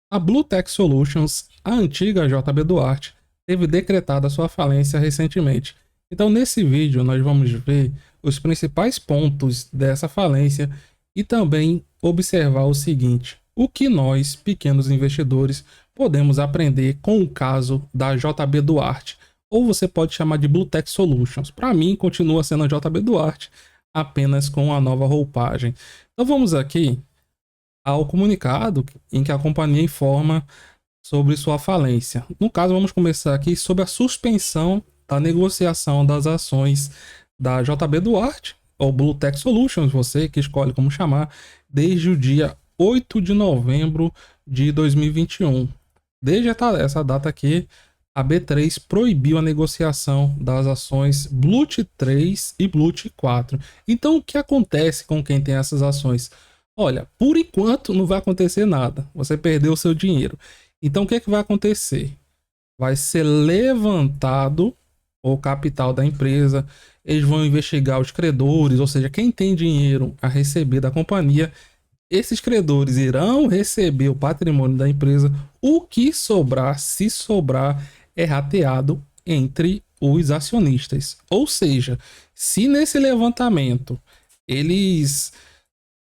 A Bluetech Solutions, a antiga JB Duarte, teve decretada sua falência recentemente. Então, nesse vídeo, nós vamos ver os principais pontos dessa falência e também observar o seguinte: o que nós, pequenos investidores, podemos aprender com o caso da JB Duarte, ou você pode chamar de Bluetech Solutions. Para mim, continua sendo a JB Duarte, apenas com a nova roupagem. Então, vamos aqui ao comunicado em que a companhia informa sobre sua falência. No caso, vamos começar aqui sobre a suspensão da negociação das ações da JB Duarte, ou Bluetech Solutions, você que escolhe como chamar, desde o dia 8 de novembro de 2021. Desde essa data aqui, a B3 proibiu a negociação das ações Blut 3 e Blut 4. Então, o que acontece com quem tem essas ações? Olha, por enquanto não vai acontecer nada. Você perdeu o seu dinheiro. Então o que é que vai acontecer? Vai ser levantado o capital da empresa, eles vão investigar os credores, ou seja, quem tem dinheiro a receber da companhia, esses credores irão receber o patrimônio da empresa, o que sobrar, se sobrar, é rateado entre os acionistas. Ou seja, se nesse levantamento eles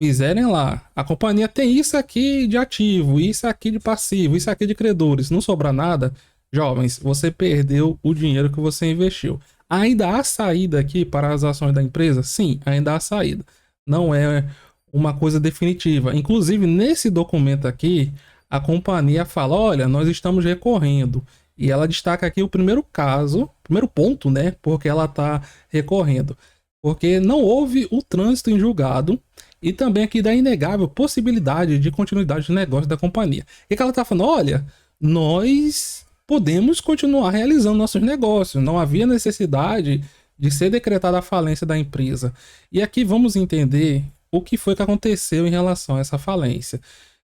fizerem lá, a companhia tem isso aqui de ativo, isso aqui de passivo, isso aqui de credores, não sobra nada, jovens, você perdeu o dinheiro que você investiu. Ainda há saída aqui para as ações da empresa? Sim, ainda há saída. Não é uma coisa definitiva. Inclusive, nesse documento aqui, a companhia fala, olha, nós estamos recorrendo. E ela destaca aqui o primeiro caso, primeiro ponto, né? Porque ela está recorrendo. Porque não houve o trânsito em julgado e também aqui da inegável possibilidade de continuidade de negócio da companhia. O que ela está falando? Olha, nós podemos continuar realizando nossos negócios, não havia necessidade de ser decretada a falência da empresa. E aqui vamos entender o que foi que aconteceu em relação a essa falência.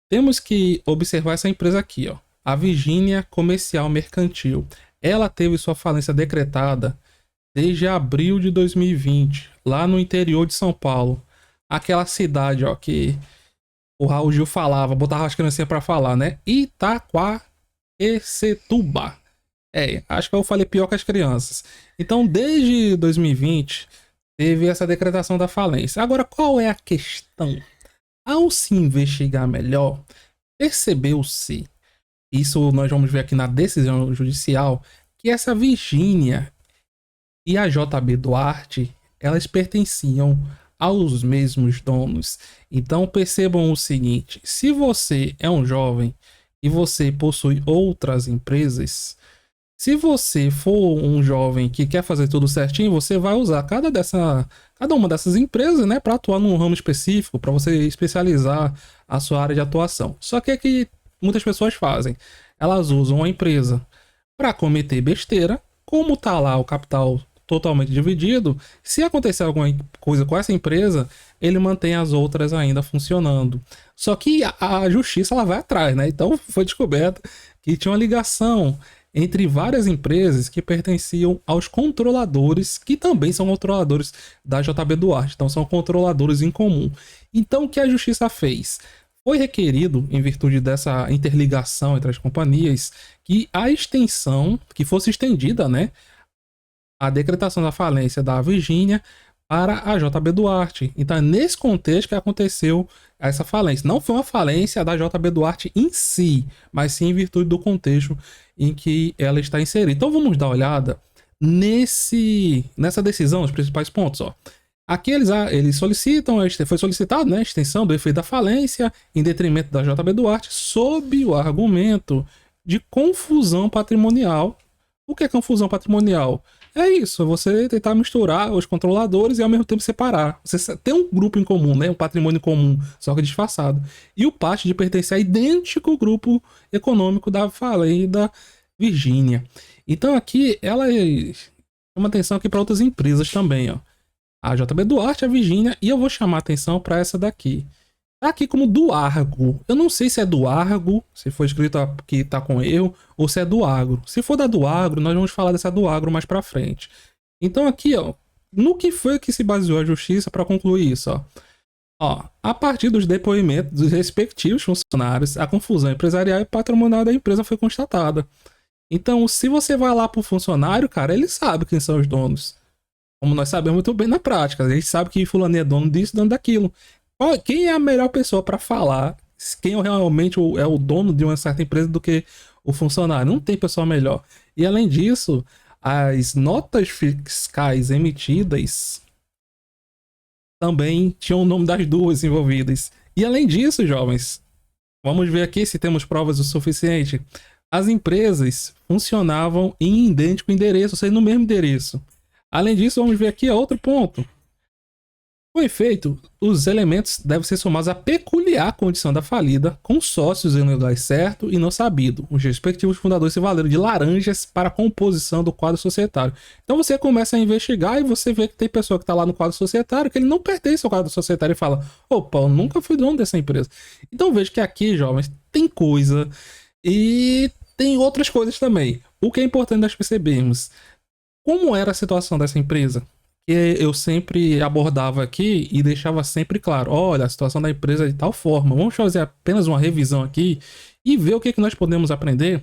Temos que observar essa empresa aqui, ó, a Virgínia Comercial Mercantil. Ela teve sua falência decretada desde abril de 2020, lá no interior de São Paulo. Aquela cidade, ó, que o Raul Gil falava, botava as criancinhas pra falar, né? Itaquaquecetuba. Acho que eu falei pior que as crianças. Então, desde 2020, teve essa decretação da falência. Agora, qual é a questão? Ao se investigar melhor, percebeu-se, isso nós vamos ver aqui na decisão judicial, que essa Virgínia e a JB Duarte, elas pertenciam aos mesmos donos. Então percebam o seguinte: se você é um jovem e você possui outras empresas, se você for um jovem que quer fazer tudo certinho, você vai usar cada uma dessas empresas, né, para atuar num ramo específico, para você especializar a sua área de atuação. Só que é que muitas pessoas fazem, elas usam a empresa para cometer besteira, como tá lá o capital totalmente dividido, se acontecer alguma coisa com essa empresa, ele mantém as outras ainda funcionando. Só que a justiça ela vai atrás, né? Então foi descoberto que tinha uma ligação entre várias empresas que pertenciam aos controladores, que também são controladores da JB Duarte, então são controladores em comum. Então o que a justiça fez? Foi requerido, em virtude dessa interligação entre as companhias, que a extensão, que fosse estendida, né, a decretação da falência da Virgínia para a JB Duarte. Então é nesse contexto que aconteceu essa falência. Não foi uma falência da JB Duarte em si, mas sim em virtude do contexto em que ela está inserida. Então vamos dar uma olhada nessa decisão, os principais pontos. Ó. Aqui eles solicitam, foi solicitado, né, a extensão do efeito da falência em detrimento da JB Duarte sob o argumento de confusão patrimonial. O que é confusão patrimonial? É isso, você tentar misturar os controladores e ao mesmo tempo separar. Você tem um grupo em comum, né? Um patrimônio comum, só que disfarçado. E o parte de pertencer a idêntico grupo econômico da falida Virgínia. Então aqui ela chama atenção aqui para outras empresas também, ó. A JB Duarte, a Virgínia, e eu vou chamar atenção para essa daqui. Tá aqui como Duargo. Eu não sei se é Duargo, se foi escrito aqui tá com erro, ou se é Duagro. Se for da Duagro, nós vamos falar dessa Duagro mais pra frente. Então aqui, ó, no que foi que se baseou a justiça para concluir isso, ó? Ó, a partir dos depoimentos dos respectivos funcionários, a confusão empresarial e patrimonial da empresa foi constatada. Então, se você vai lá pro funcionário, cara, ele sabe quem são os donos. Como nós sabemos muito bem na prática. A gente sabe que fulano é dono disso, dono daquilo. Quem é a melhor pessoa para falar quem realmente é o dono de uma certa empresa do que o funcionário? Não tem pessoa melhor. E além disso, as notas fiscais emitidas também tinham o nome das duas envolvidas. E além disso, jovens, vamos ver aqui se temos provas o suficiente. As empresas funcionavam em idêntico endereço, ou seja, no mesmo endereço. Além disso, vamos ver aqui outro ponto. Com efeito, os elementos devem ser somados à peculiar condição da falida, com sócios em lugar certo e não sabido. Os respectivos fundadores se valeram de laranjas para a composição do quadro societário. Então você começa a investigar e você vê que tem pessoa que está lá no quadro societário que ele não pertence ao quadro societário e fala: opa, eu nunca fui dono dessa empresa. Então veja que aqui, jovens, tem coisa e tem outras coisas também. O que é importante nós percebermos: como era a situação dessa empresa? Que eu sempre abordava aqui e deixava sempre claro: olha, a situação da empresa é de tal forma, vamos fazer apenas uma revisão aqui e ver o que nós podemos aprender.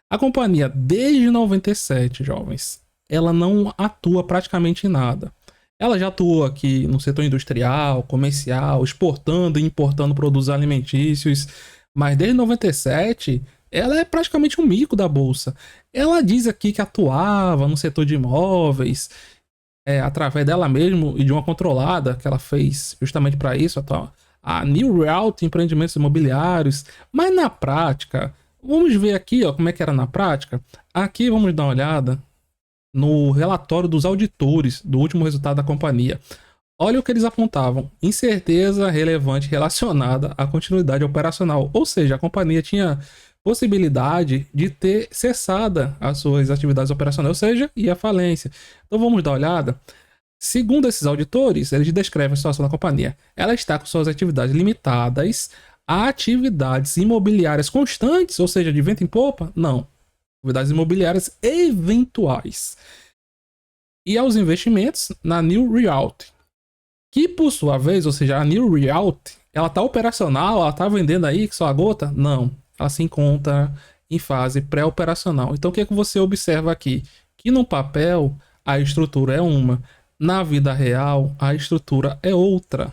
A companhia, desde 97, jovens, ela não atua praticamente em nada. Ela já atuou aqui no setor industrial, comercial, exportando e importando produtos alimentícios, mas desde 97 ela é praticamente um mico da bolsa. Ela diz aqui que atuava no setor de imóveis, através dela mesmo e de uma controlada que ela fez justamente para isso, a New Realty Empreendimentos Imobiliários. Mas na prática, vamos ver aqui, ó, como é que era na prática. Aqui vamos dar uma olhada no relatório dos auditores do último resultado da companhia. Olha o que eles apontavam: incerteza relevante relacionada à continuidade operacional. Ou seja, a companhia tinha possibilidade de ter cessada as suas atividades operacionais, ou seja, ia à falência. Então vamos dar uma olhada. Segundo esses auditores, eles descrevem a situação da companhia. Ela está com suas atividades limitadas a atividades imobiliárias constantes, ou seja, de vento em popa? Não. Atividades imobiliárias eventuais. E aos investimentos na New Realty, que por sua vez, ou seja, a New Realty, ela está operacional, ela está vendendo aí que só a gota? Não. Ela se encontra em fase pré-operacional. Então o que é que você observa aqui? Que no papel a estrutura é uma, na vida real a estrutura é outra.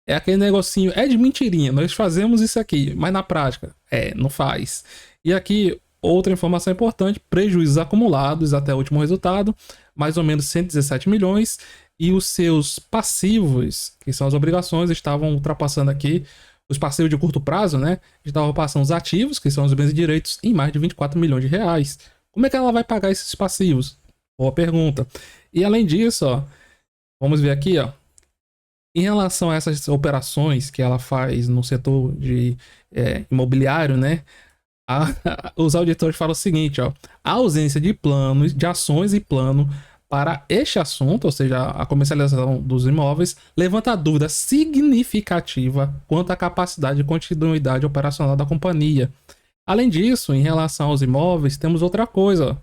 É aquele negocinho, é de mentirinha, nós fazemos isso aqui, mas na prática, não faz. E aqui, outra informação importante: prejuízos acumulados até o último resultado, mais ou menos 117 milhões, e os seus passivos, que são as obrigações, estavam ultrapassando aqui os passivos de curto prazo, né? Estavam passando os ativos, que são os bens e direitos, em mais de 24 milhões de reais. Como é que ela vai pagar esses passivos? Boa pergunta. E além disso, ó, vamos ver aqui, ó, em relação a essas operações que ela faz no setor de imobiliário, né? Os auditores falam o seguinte, ó: a ausência de planos, de ações e plano para este assunto, ou seja, a comercialização dos imóveis, levanta dúvida significativa quanto à capacidade de continuidade operacional da companhia. Além disso, em relação aos imóveis, temos outra coisa.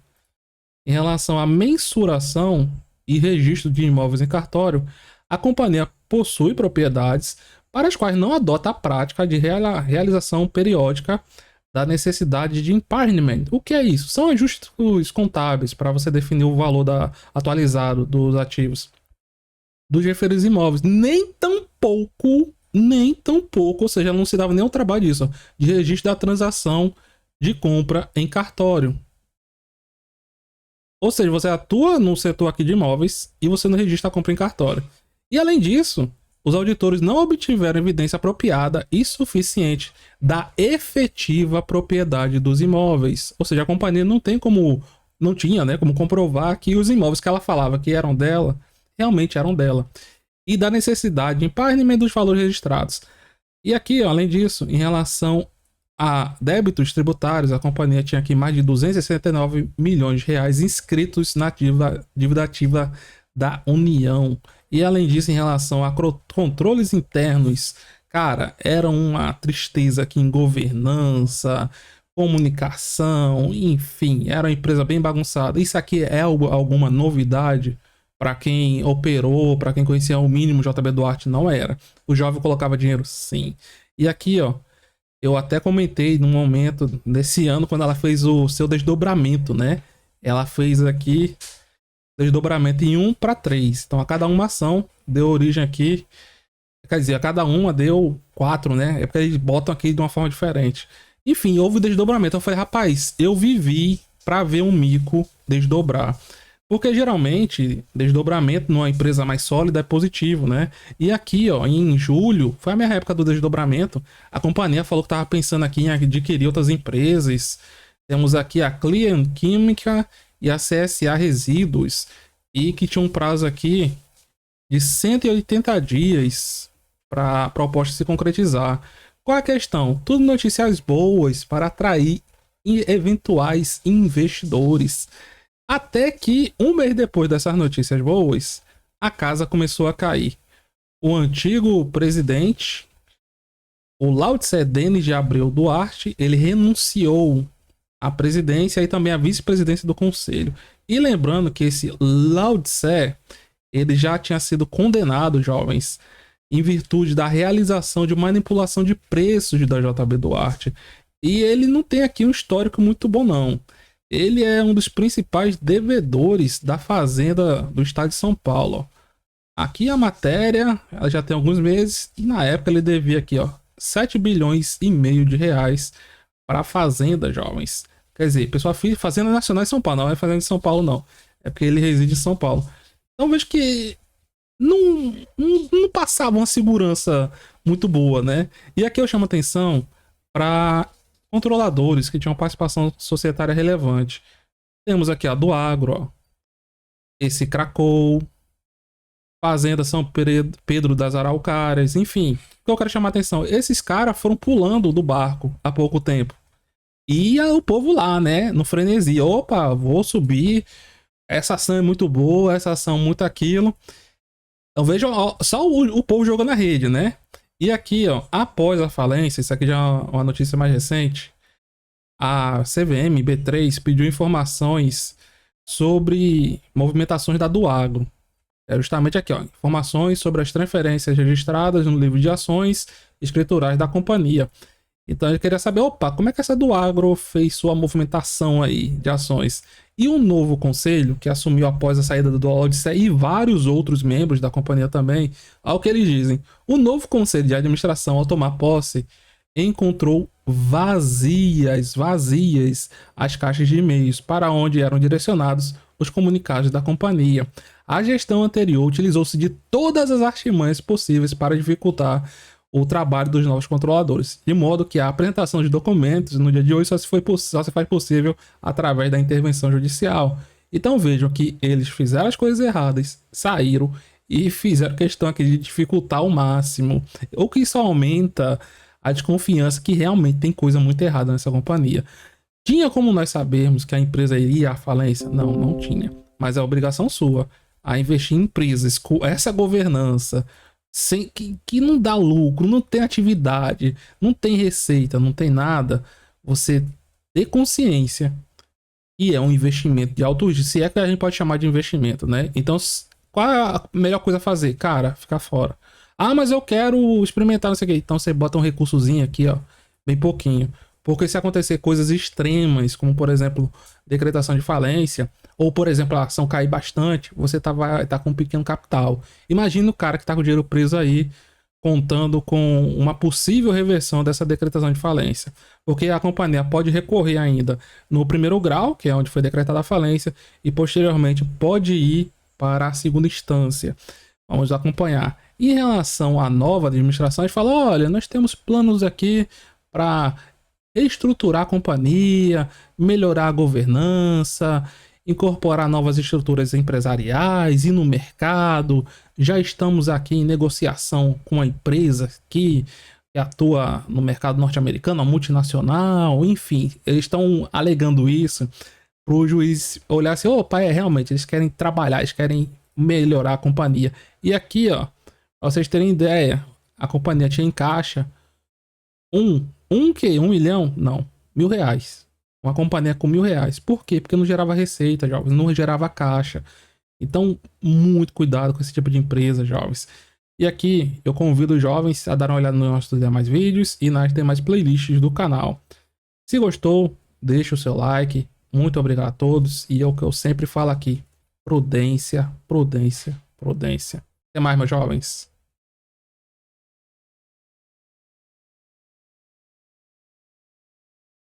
Em relação à mensuração e registro de imóveis em cartório, a companhia possui propriedades para as quais não adota a prática de realização periódica da necessidade de impairment. O que é isso? São ajustes contábeis para você definir o valor atualizado dos ativos dos referidos imóveis. Nem tão pouco, ou seja, não se dava nem o trabalho disso, de registro da transação de compra em cartório. Ou seja, você atua no setor aqui de imóveis e você não registra a compra em cartório. E além disso, os auditores não obtiveram evidência apropriada e suficiente da efetiva propriedade dos imóveis. Ou seja, a companhia não tinha, né, como comprovar que os imóveis que ela falava que eram dela, realmente eram dela. E da necessidade de impairment dos valores registrados. E aqui, ó, além disso, em relação a débitos tributários, a companhia tinha aqui mais de 269 milhões de reais inscritos na dívida ativa da União. E além disso, em relação a controles internos, cara, era uma tristeza aqui em governança, comunicação, enfim, era uma empresa bem bagunçada. Isso aqui é alguma novidade Para quem operou, para quem conhecia o mínimo JB Duarte, não era. O jovem colocava dinheiro, sim. E aqui, ó, eu até comentei num momento desse ano, quando ela fez o seu desdobramento, né? Ela fez aqui desdobramento em 1 para 3. Então, a cada uma ação deu origem aqui. Quer dizer, a cada uma deu 4, né? É porque eles botam aqui de uma forma diferente. Enfim, houve desdobramento. Eu falei, rapaz, eu vivi pra ver um mico desdobrar. Porque geralmente, desdobramento numa empresa mais sólida é positivo, né? E aqui, ó, em julho, foi a minha época do desdobramento, a companhia falou que estava pensando aqui em adquirir outras empresas. Temos aqui a Clean Química e a CSA Resíduos, e que tinha um prazo aqui de 180 dias para a proposta se concretizar. Qual a questão? Tudo notícias boas para atrair eventuais investidores. Até que, um mês depois dessas notícias boas, a casa começou a cair. O antigo presidente, o Laudicé Denis de Abreu Duarte, ele renunciou à presidência e também à vice-presidência do conselho. E lembrando que esse Laudicé, ele já tinha sido condenado, jovens, em virtude da realização de manipulação de preços da JB Duarte. E ele não tem aqui um histórico muito bom, não. Ele é um dos principais devedores da Fazenda do estado de São Paulo. Aqui a matéria, ela já tem alguns meses, e na época ele devia aqui, ó, 7 bilhões e meio de reais para a Fazenda, jovens. Quer dizer, pessoal, Fazenda Nacional em São Paulo, não é Fazenda de São Paulo, não. É porque ele reside em São Paulo. Então vejo que não passava uma segurança muito boa, né? E aqui eu chamo atenção para controladores que tinham participação societária relevante. Temos aqui a do Agro, ó, esse Cracou, Fazenda São Pedro das Araucárias, enfim. O que eu quero chamar atenção, esses caras foram pulando do barco há pouco tempo. E o povo lá, né, no frenesi, opa, vou subir, essa ação é muito boa, essa ação muito aquilo. Então vejam, ó, só o povo jogou na rede, né? E aqui, ó, após a falência, isso aqui já é uma notícia mais recente, a CVM B3 pediu informações sobre movimentações da Duagro. É justamente aqui, ó, informações sobre as transferências registradas no livro de ações escriturais da companhia. Então ele queria saber, opa, como é que essa Duagro fez sua movimentação aí de ações? E um novo conselho, que assumiu após a saída do Laudicé e vários outros membros da companhia também, ao que eles dizem, o novo conselho de administração, ao tomar posse, encontrou vazias as caixas de e-mails para onde eram direcionados os comunicados da companhia. A gestão anterior utilizou-se de todas as artimanhas possíveis para dificultar o trabalho dos novos controladores, de modo que a apresentação de documentos no dia de hoje só se faz possível através da intervenção judicial. Então vejam que eles fizeram as coisas erradas, saíram e fizeram questão aqui de dificultar ao máximo, o que só aumenta a desconfiança que realmente tem coisa muito errada nessa companhia. Tinha como nós sabermos que a empresa iria à falência? Não, não tinha. Mas é obrigação sua a investir em empresas com essa governança, sem que não dá lucro, não tem atividade, não tem receita, não tem nada, você ter consciência que é um investimento de alto risco, se é que a gente pode chamar de investimento, né? Então, qual é a melhor coisa a fazer? Cara, ficar fora. Ah, mas eu quero experimentar, não sei o que. Então você bota um recursozinho aqui, ó, bem pouquinho. Porque se acontecer coisas extremas, como por exemplo, decretação de falência, ou por exemplo, a ação cair bastante, você vai tá com um pequeno capital. Imagina o cara que tá com o dinheiro preso aí, contando com uma possível reversão dessa decretação de falência. Porque a companhia pode recorrer ainda no primeiro grau, que é onde foi decretada a falência, e posteriormente pode ir para a segunda instância. Vamos acompanhar. Em relação à nova administração, eles falam, olha, nós temos planos aqui para reestruturar a companhia, melhorar a governança, incorporar novas estruturas empresariais e no mercado. Já estamos aqui em negociação com uma empresa que atua no mercado norte-americano, uma multinacional, enfim, eles estão alegando isso para o juiz olhar assim, opa, realmente, eles querem trabalhar, eles querem melhorar a companhia. E aqui, ó, pra vocês terem ideia, a companhia tinha em caixa um milhão? Não, R$ 1.000. Uma companhia com R$ 1.000. Por quê? Porque não gerava receita, jovens, não gerava caixa. Então, muito cuidado com esse tipo de empresa, jovens. E aqui eu convido os jovens a dar uma olhada nos nossos demais vídeos e nas demais playlists do canal. Se gostou, deixa o seu like. Muito obrigado a todos. E é o que eu sempre falo aqui: prudência, prudência, prudência. Até mais, meus jovens.